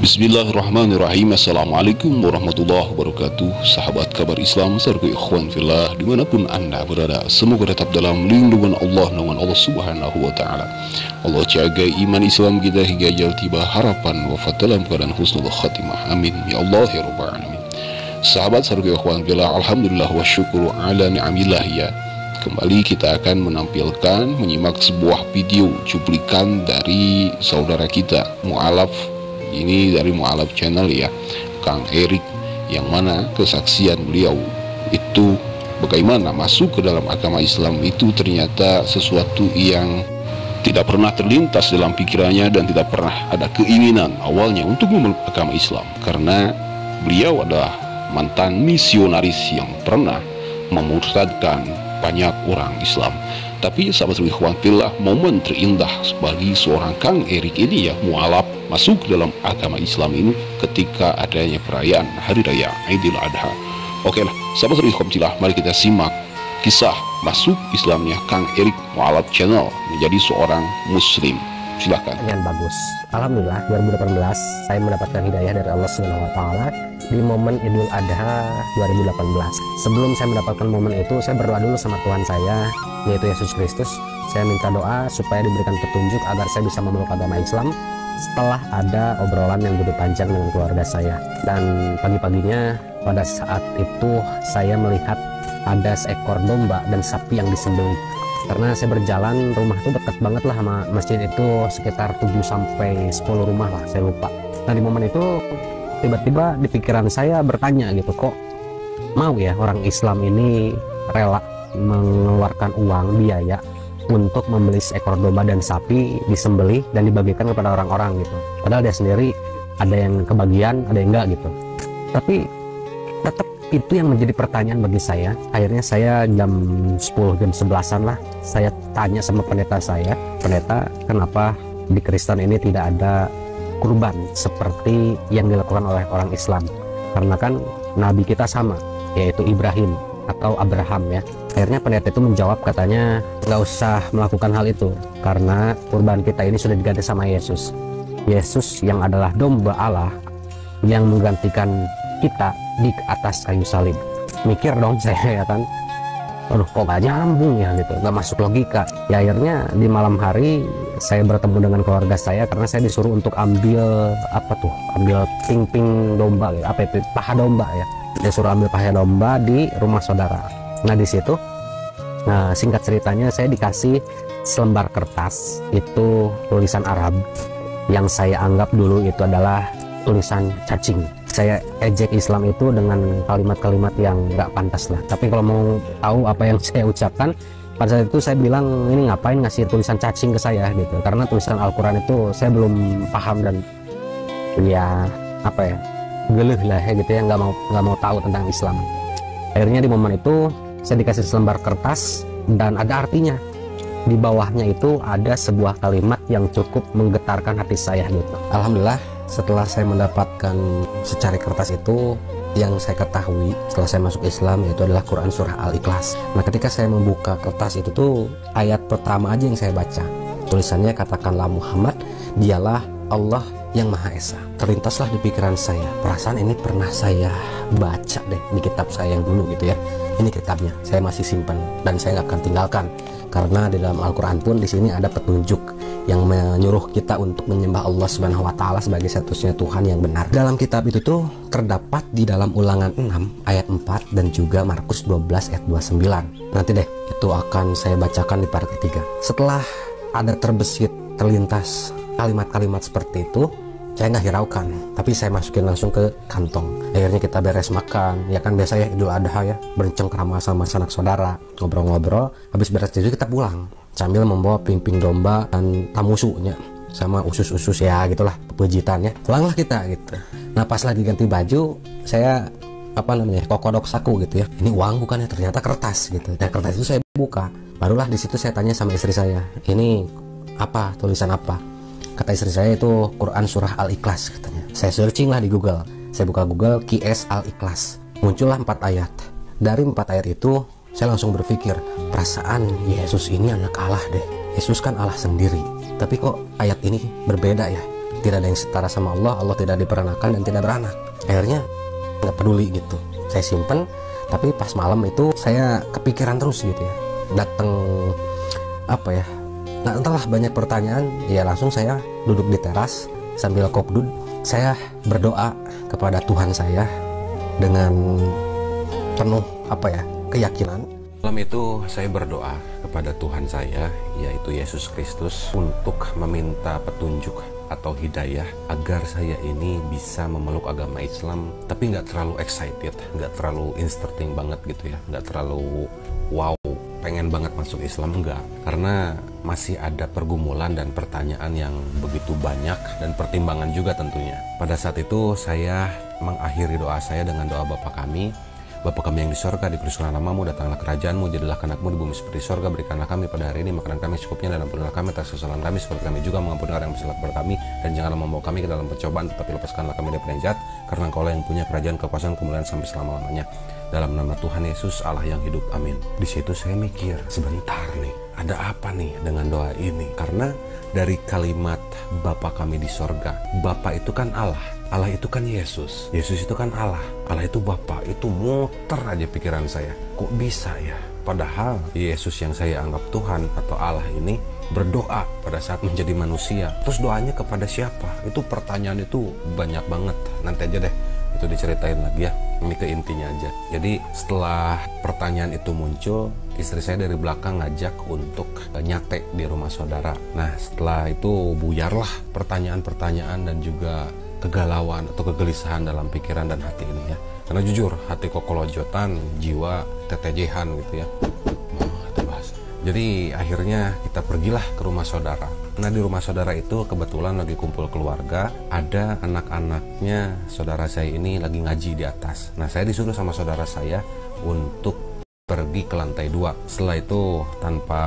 Bismillahirrahmanirrahim. Assalamualaikum warahmatullahi wabarakatuh. Sahabat kabar Islam serta ikhwan fillah dimanapun anda berada, semoga tetap dalam lindungan Allah, naungan Allah subhanahu wa ta'ala. Allah jaga iman Islam kita hingga jauh tiba harapan wafat dalam keadaan husnul khatimah. Amin ya Allah ya rabbal alamin. Sahabat serta ikhwan fillah, alhamdulillah wa syukuru ala ni'amillah ya. Kembali kita akan menampilkan, menyimak sebuah video cuplikan dari saudara kita Mu'alaf. Ini dari Mu'alaf channel ya, Kang Erik, yang mana kesaksian beliau itu bagaimana masuk ke dalam agama Islam itu ternyata sesuatu yang tidak pernah terlintas dalam pikirannya dan tidak pernah ada keinginan awalnya untuk memeluk agama Islam, karena beliau adalah mantan misionaris yang pernah memurtadkan banyak orang Islam. Tapi sahabat ikhwan fillah, momen terindah bagi seorang Kang Erik ini ya, Mu'alaf, masuk ke dalam agama Islam ini ketika adanya perayaan Hari Raya Idul Adha. Oke lah, sahabat ikhwan fillah, mari kita simak kisah masuk Islamnya Kang Erik Mu'alaf channel menjadi seorang muslim. Silahkan. Yang bagus. Alhamdulillah 2018 saya mendapatkan hidayah dari Allah Subhanahu wa taala di momen Idul Adha 2018. Sebelum saya mendapatkan momen itu, saya berdoa dulu sama Tuhan saya, yaitu Yesus Kristus. Saya minta doa supaya diberikan petunjuk agar saya bisa memeluk agama Islam setelah ada obrolan yang begitu panjang dengan keluarga saya. Dan pagi-paginya pada saat itu saya melihat ada seekor domba dan sapi yang disembelih. Karena saya berjalan, rumah itu dekat banget lah sama masjid itu, sekitar 7-10 rumah lah, saya lupa. Nah di momen itu tiba-tiba di pikiran saya bertanya gitu, kok mau ya orang Islam ini rela mengeluarkan uang biaya untuk membeli seekor domba dan sapi disembelih dan dibagikan kepada orang-orang gitu. Padahal dia sendiri ada yang kebagian, ada yang enggak gitu. Tapi tetap itu yang menjadi pertanyaan bagi saya. Akhirnya saya jam 10, jam 11-an lah, saya tanya sama pendeta saya, pendeta, kenapa di Kristen ini tidak ada kurban seperti yang dilakukan oleh orang Islam? Karena kan nabi kita sama, yaitu Ibrahim atau Abraham ya. Akhirnya pendeta itu menjawab, katanya nggak usah melakukan hal itu karena kurban kita ini sudah diganti sama Yesus. Yesus yang adalah domba Allah yang menggantikan kita di atas kayu salib. Mikir dong saya ya kan, aduh kok gak nyambung ya gitu, gak masuk logika ya. Akhirnya di malam hari saya bertemu dengan keluarga saya karena saya disuruh untuk ambil ambil ping-ping domba ya, paha domba ya. Dia suruh ambil paha domba di rumah saudara. Nah di situ, nah singkat ceritanya saya dikasih selembar kertas, itu tulisan Arab yang saya anggap dulu itu adalah tulisan cacing. Saya ejek Islam itu dengan kalimat-kalimat yang nggak pantas lah. Tapi kalau mau tahu apa yang saya ucapkan pada saat itu, saya bilang ini ngapain ngasih tulisan cacing ke saya gitu, karena tulisan Al-Quran itu saya belum paham dan ya apa ya, geluh lah ya gitu ya, nggak mau tahu tentang Islam. Akhirnya di momen itu saya dikasih selembar kertas dan ada artinya. Di bawahnya itu ada sebuah kalimat yang cukup menggetarkan hati saya gitu. Alhamdulillah, setelah saya mendapatkan secari kertas itu, yang saya ketahui setelah saya masuk Islam yaitu adalah Quran surah Al-Ikhlas. Nah ketika saya membuka kertas itu tuh, ayat pertama aja yang saya baca, tulisannya, katakanlah Muhammad, dialah Allah yang Maha Esa. Terlintaslah di pikiran saya, perasaan ini pernah saya baca deh di kitab saya yang dulu gitu ya. Ini kitabnya saya masih simpan dan saya nggak akan tinggalkan, karena di dalam Al-Quran pun di sini ada petunjuk yang menyuruh kita untuk menyembah Allah Subhanahu wa taala sebagai satu-satunya Tuhan yang benar. Dalam kitab itu tuh terdapat di dalam Ulangan 6 ayat 4 dan juga Markus 12 ayat 29. Nanti deh itu akan saya bacakan di part ketiga. Setelah ada terlintas kalimat-kalimat seperti itu, saya nggak hiraukan, tapi saya masukin langsung ke kantong. Akhirnya kita beres makan, ya kan biasa ya Idul Adha ya, bercengkrama sama sanak saudara, ngobrol-ngobrol. Habis beres itu kita pulang sambil membawa ping-ping domba dan tamusunya sama usus-usus ya gitulah, pejitannya. Pulanglah kita gitu. Nah pas lagi ganti baju, saya kokodok saku gitu ya. Ini uang bukannya, ternyata kertas gitu. Nah kertas itu saya buka, barulah di situ saya tanya sama istri saya, ini apa, tulisan apa? Kata istri saya itu Quran surah Al-Ikhlas katanya. Saya searching lah di Google, saya buka Google QS Al-Ikhlas, muncullah 4 ayat. Dari 4 ayat itu saya langsung berpikir, perasaan Yesus ini anak Allah deh. Yesus kan Allah sendiri, tapi kok ayat ini berbeda ya. tidak ada yang setara sama Allah, Allah tidak diperanakan dan tidak beranak. Akhirnya nggak peduli gitu, saya simpen. Tapi pas malam itu saya kepikiran terus gitu ya, datang apa ya, nah entahlah banyak pertanyaan. Ya langsung saya duduk di teras sambil kopdud, saya berdoa kepada Tuhan saya dengan penuh apa ya, keyakinan. Malam itu saya berdoa kepada Tuhan saya, yaitu Yesus Kristus, untuk meminta petunjuk atau hidayah agar saya ini bisa memeluk agama Islam, tapi nggak terlalu excited, nggak terlalu interesting banget gitu ya, nggak terlalu wow, pengen banget masuk Islam, enggak. Karena masih ada pergumulan dan pertanyaan yang begitu banyak dan pertimbangan juga tentunya. Pada saat itu saya mengakhiri doa saya dengan doa Bapa kami. Bapa kami yang di sorga, dikuduskanlah namamu, datanglah kerajaanmu, jadilah kehendakmu di bumi seperti sorga. Berikanlah kami pada hari ini makanan kami secukupnya, dan ampunilah kami atas kesalahan kami seperti kami juga mengampuni orang yang bersalah kepada kami, dan janganlah membawa kami ke dalam pencobaan, tetapi lepaskanlah kami dari yang jahat, karena Engkaulah yang punya kerajaan, kekuasaan, kemuliaan sampai selama-lamanya. Dalam nama Tuhan Yesus Allah yang hidup, amin. Di situ saya mikir, sebentar nih, ada apa nih dengan doa ini? Karena dari kalimat Bapa kami di sorga, Bapa itu kan Allah, Allah itu kan Yesus, Yesus itu kan Allah, Allah itu Bapa. Itu muter aja pikiran saya, kok bisa ya? Padahal Yesus yang saya anggap Tuhan atau Allah ini berdoa pada saat menjadi manusia. Terus doanya kepada siapa? Itu pertanyaan itu banyak banget. Nanti aja deh itu diceritain lagi ya, ini ke intinya aja. Jadi setelah pertanyaan itu muncul, istri saya dari belakang ngajak untuk nyate di rumah saudara. Nah setelah itu buyarlah pertanyaan-pertanyaan dan juga kegalauan atau kegelisahan dalam pikiran dan hati ini ya. Karena jujur hati kokolojotan, jiwa tetejehan gitu ya. Jadi akhirnya kita pergilah ke rumah saudara. Nah di rumah saudara itu kebetulan lagi kumpul keluarga, ada anak-anaknya saudara saya ini lagi ngaji di atas. Nah saya disuruh sama saudara saya untuk pergi ke lantai 2. Setelah itu tanpa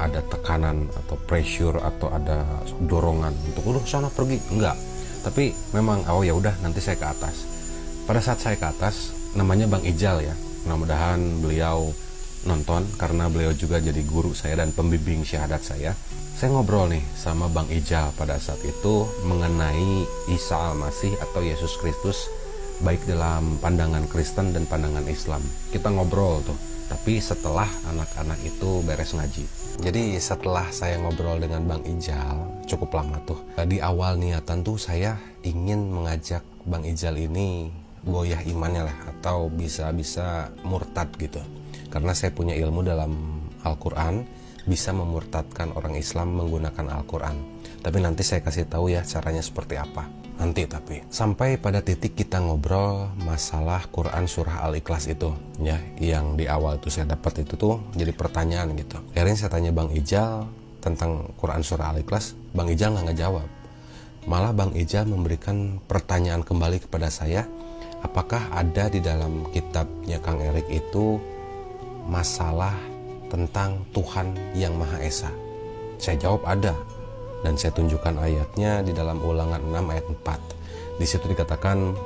ada tekanan atau pressure atau ada dorongan untuk udah sana pergi, enggak. Tapi memang oh ya udah nanti saya ke atas. Pada saat saya ke atas, namanya Bang Ijal ya. Mudah-mudahan beliau nonton karena beliau juga jadi guru saya dan pembimbing syahadat saya. Saya ngobrol nih sama Bang Ijal pada saat itu mengenai Isa Al-Masih atau Yesus Kristus, baik dalam pandangan Kristen dan pandangan Islam. Kita ngobrol tuh, tapi setelah anak-anak itu beres ngaji. Jadi setelah saya ngobrol dengan Bang Ijal cukup lama tuh, di awal niatan tuh saya ingin mengajak Bang Ijal ini goyah imannya lah, atau bisa-bisa murtad gitu. Karena saya punya ilmu dalam Al-Quran, bisa memurtadkan orang Islam menggunakan Al-Quran. Tapi nanti saya kasih tahu ya caranya seperti apa. Nanti tapi. Sampai pada titik kita ngobrol masalah Quran surah Al-Ikhlas itu. Ya, yang di awal itu saya dapat itu tuh jadi pertanyaan gitu. Akhirnya saya tanya Bang Ijal tentang Quran surah Al-Ikhlas. Bang Ijal nggak jawab. Malah Bang Ijal memberikan pertanyaan kembali kepada saya. Apakah ada di dalam kitabnya Kang Erik itu masalah tentang Tuhan yang Maha Esa? Saya jawab ada, dan saya tunjukkan ayatnya di dalam Ulangan 6 ayat 4. Di situ dikatakan,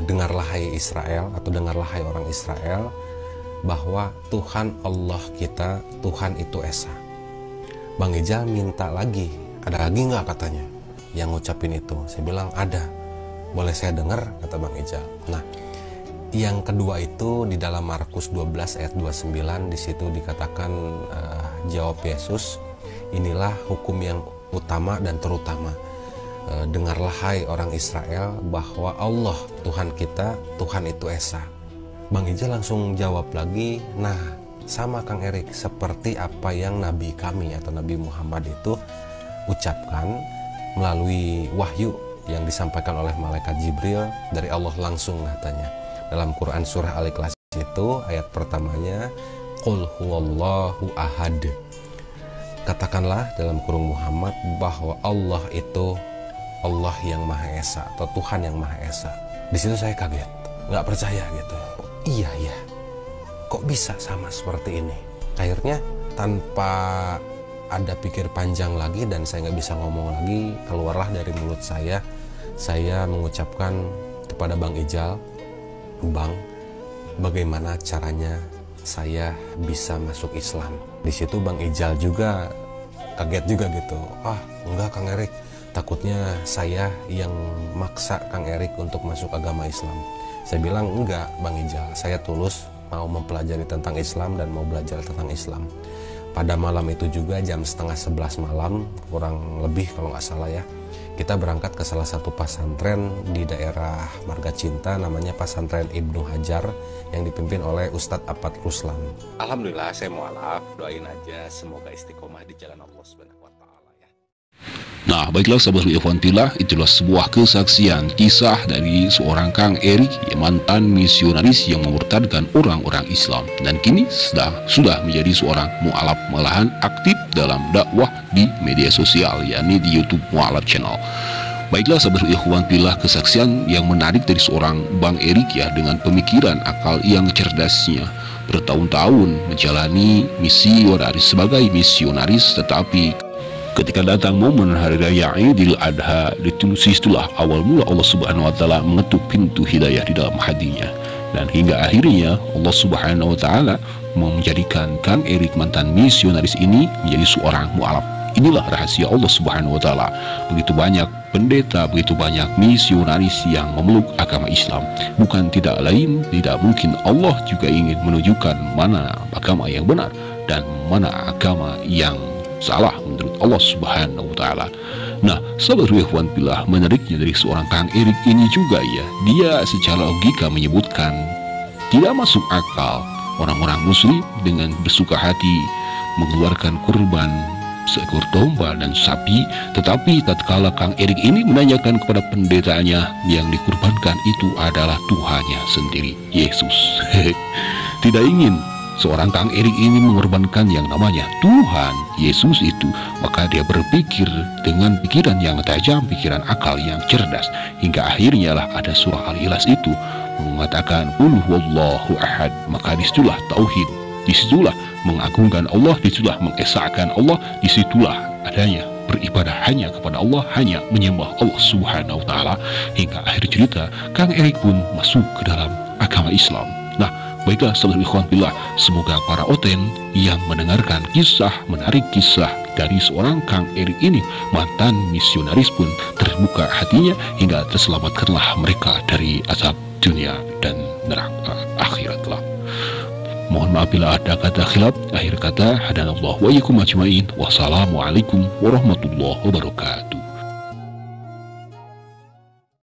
dengarlah hai Israel, atau dengarlah hai orang Israel, bahwa Tuhan Allah kita, Tuhan itu Esa. Bang Ijal minta lagi, ada lagi nggak katanya yang ngucapin itu? Saya bilang ada, boleh saya dengar, kata Bang Ijal. Nah, yang kedua itu di dalam Markus 12 ayat 29, di situ dikatakan jawab Yesus, inilah hukum yang utama dan terutama. Dengarlah hai orang Israel bahwa Allah Tuhan kita, Tuhan itu Esa. Bang Ijal langsung jawab lagi, nah sama Kang Erik, seperti apa yang Nabi kami atau Nabi Muhammad itu ucapkan melalui wahyu yang disampaikan oleh malaikat Jibril dari Allah langsung katanya. Dalam Quran surah Al-Ikhlas itu ayat pertamanya, Qul huwallahu ahad. Katakanlah dalam kurung Muhammad bahwa Allah itu Allah yang Maha Esa atau Tuhan yang Maha Esa. Di situ saya kaget, nggak percaya gitu. Iya ya, kok bisa sama seperti ini? Akhirnya tanpa ada pikir panjang lagi dan saya nggak bisa ngomong lagi, keluarlah dari mulut saya mengucapkan kepada Bang Ijal, Bang, bagaimana caranya saya bisa masuk Islam? Di situ Bang Ijal juga kaget juga gitu. Ah, enggak Kang Erik, takutnya saya yang maksa Kang Erik untuk masuk agama Islam. Saya bilang, enggak Bang Ijal, saya tulus mau mempelajari tentang Islam dan mau belajar tentang Islam. Pada malam itu juga jam setengah 11 malam, kurang lebih kalau nggak salah ya, kita berangkat ke salah satu pesantren di daerah Marga Cinta, namanya Pesantren Ibnu Hajar, yang dipimpin oleh Ustadz Apad Ruslan. Alhamdulillah, saya mualaf, doain aja semoga istiqomah di jalan Allah Subhanahu wa Ta'ala ya. Nah, baiklah sahabat ikhwan fillah, itulah sebuah kesaksian kisah dari seorang Kang Erik, mantan misionaris yang memurtadkan orang-orang Islam, dan kini sudah menjadi seorang mu'alaf, malahan aktif dalam dakwah di media sosial, yakni di YouTube Mu'alaf Channel. Baiklah sahabat ikhwan fillah, kesaksian yang menarik dari seorang Bang Erik ya, dengan pemikiran akal yang cerdasnya, bertahun-tahun menjalani misi sebagai misionaris, tetapi ketika datang momen hari raya Idul Adha, disitulah awal mula Allah Subhanahu wa Ta'ala mengetuk pintu hidayah di dalam hatinya, dan hingga akhirnya Allah Subhanahu wa Ta'ala menjadikan Kang Erik, mantan misionaris ini, menjadi seorang mu'alaf. Inilah rahasia Allah Subhanahu wa Ta'ala. Begitu banyak pendeta, begitu banyak misionaris yang memeluk agama Islam. Bukan tidak lain, tidak mungkin Allah juga ingin menunjukkan mana agama yang benar dan mana agama yang salah menurut Allah Subhanahu wa Ta'ala. Nah, sahabat ikhwan fillah, menariknya dari seorang Kang Erik ini juga ya, dia secara logika menyebutkan tidak masuk akal orang-orang muslim dengan bersuka hati mengeluarkan kurban seekor domba dan sapi, tetapi tatkala Kang Erik ini menanyakan kepada pendetanya, yang dikurbankan itu adalah Tuhannya sendiri, Yesus. Tidak ingin seorang Kang Erik ini mengorbankan yang namanya Tuhan Yesus itu, maka dia berpikir dengan pikiran yang tajam, pikiran akal yang cerdas, hingga akhirnya lah ada surah Al-Ikhlas itu mengatakan qul huwallahu ahad. Maka disitulah tauhid, disitulah mengagungkan Allah, disitulah mengesahkan Allah, disitulah adanya beribadah hanya kepada Allah, hanya menyembah Allah Subhanahu wa Ta'ala. Hingga akhir cerita Kang Erik pun masuk ke dalam agama Islam. Nah, baiklah sahabat ikhwan fillah, semoga para oten yang mendengarkan kisah menarik, kisah dari seorang Kang Erik ini, mantan misionaris, pun terbuka hatinya hingga terselamatkanlah mereka dari azab dunia dan neraka akhirat lah. Mohon maaf bila ada kata khilaf. Akhir kata, hadanallahu wa iyyakum ajmain. Wassalamualaikum warahmatullahi wabarakatuh.